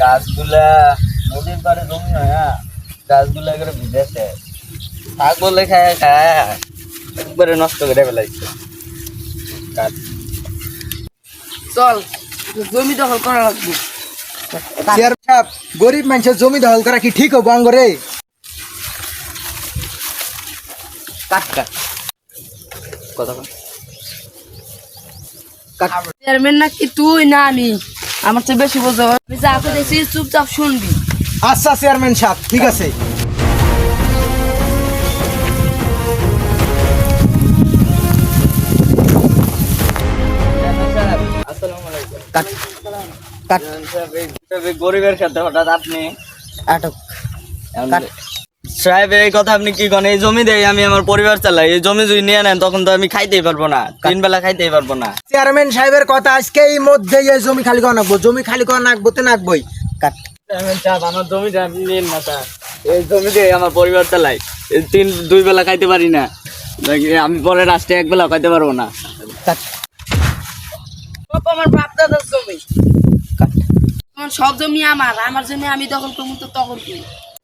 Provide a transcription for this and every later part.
গাছগুলা নদীর পাড়ে জমি হয়, হ্যাঁ গাছগুলা করে ভিজেছে, শাক বলে খায় খায় একবারে নষ্ট করে ফেলাইছে। চল জমি দখল করা লাগবে। চেয়ারম্যান সাহেব, গরিব মানুষের জমি দখল করা কি ঠিক হবো আঙ্গরে? কাট কাট কথা বল। চেয়ারম্যান নাকি তুই না আমি? আমার চেয়ে বেশি বোঝো। আমি যা করতেছি চুপচাপ শুনবি। আচ্ছা চেয়ারম্যান সাহেব, ঠিক আছে। কাট কাট গরিবের সাথে হঠাৎ আপনি আটক। সাহেব এই কথা আপনি কি করেন? এই জমি দেয় আমি আমার পরিবার চালাই, এই জমি যদি নিয়ে নেন তখন তো আমি খাইতেই পারবো না, 3 বেলা খাইতেই পারবো না। চেয়ারম্যান সাহেবের কথা আজকে এই মধ্যে এই জমি খালি করা নাকবো, জমি খালি করা নাকবো তো নাকবই। কাট। চেয়ারম্যান সাহেব আমার জমিটা আপনি নিন না স্যার, এই জমি দিয়ে আমার পরিবার চালাই, 2 বেলা খাইতে পারি না, আমি পরে রাষ্ট্রে 1 বেলা খাইতে পারবো না। কাট। আমার বাপ দাদার জমি, তোমার সব জমি আমার, আমার জমি আমি দখল করবো তো তখন কি?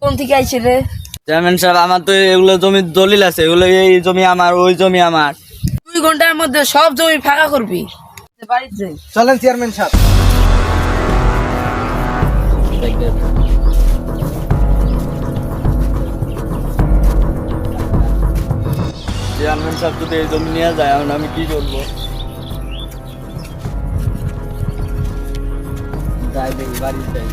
কোন থেকে আইছে রে? চেয়ারম্যান সাহেব আমার তো এগুলো জমির দলিল আছে, এগুলো এই জমি আমার, ওই জমি আমার। 2 ঘন্টার মধ্যে সব জমি ফাঁকা করবি। বাড়িতে যাই। চলেন চেয়ারম্যান সাহেব। চেয়ারম্যান সাহেব যদি এই জমি নিয়ে যায় এখন আমি কি করবো? যাই দেখি বাড়ি যাই।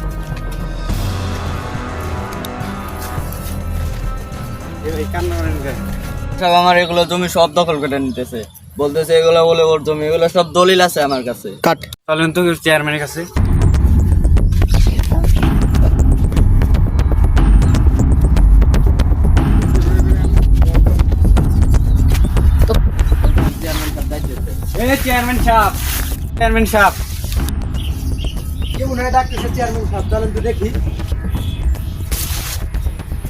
সব আমার এগুলো জমি সব দখল করে নিতেছে, বলতেছে এগুলো বলে ওর জমি, এগুলো সব দলিল আছে আমার কাছে। কাট। চলেন তো চেয়ারম্যানের কাছে। চেয়ারম্যান সাহেব, চেয়ারম্যান সাহেব, কে মনে হয় ডাকতেছে চেয়ারম্যান সাহেব? চলেন তো দেখি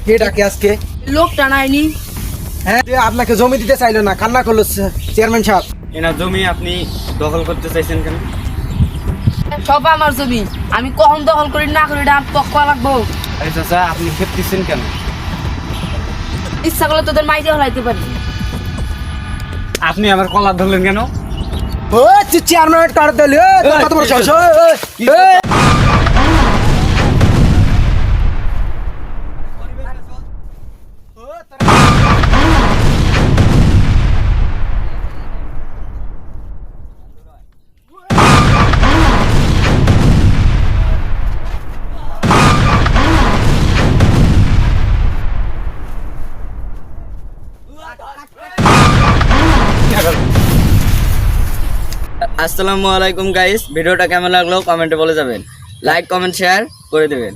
কে ডাকে আজকে। লোকটা নাইনি। হ্যাঁ, যে আপনাকে জমি দিতে চাইলো না, কান্না করলো চেয়ারম্যান সাহেব। এনার জমি আপনি দখল করতে চাইছেন কেন? সব আমার জমি, আমি কখন দখল করি না করি এটা আমার পক্ষ লাগবো। আরে চাচা, আপনি খেপতেছেন কেন? ইচ্ছা করলে তোদের মাইরে হলাইতে পারি। আপনি আমার কলার ধরলেন কেন? ও চেয়ারম্যান কার দিল? কত বড় সাহস! আসসালামু আলাইকুম গাইস, ভিডিওটা কেমন লাগলো কমেন্টে বলে যাবেন, লাইক কমেন্ট শেয়ার করে দেবেন।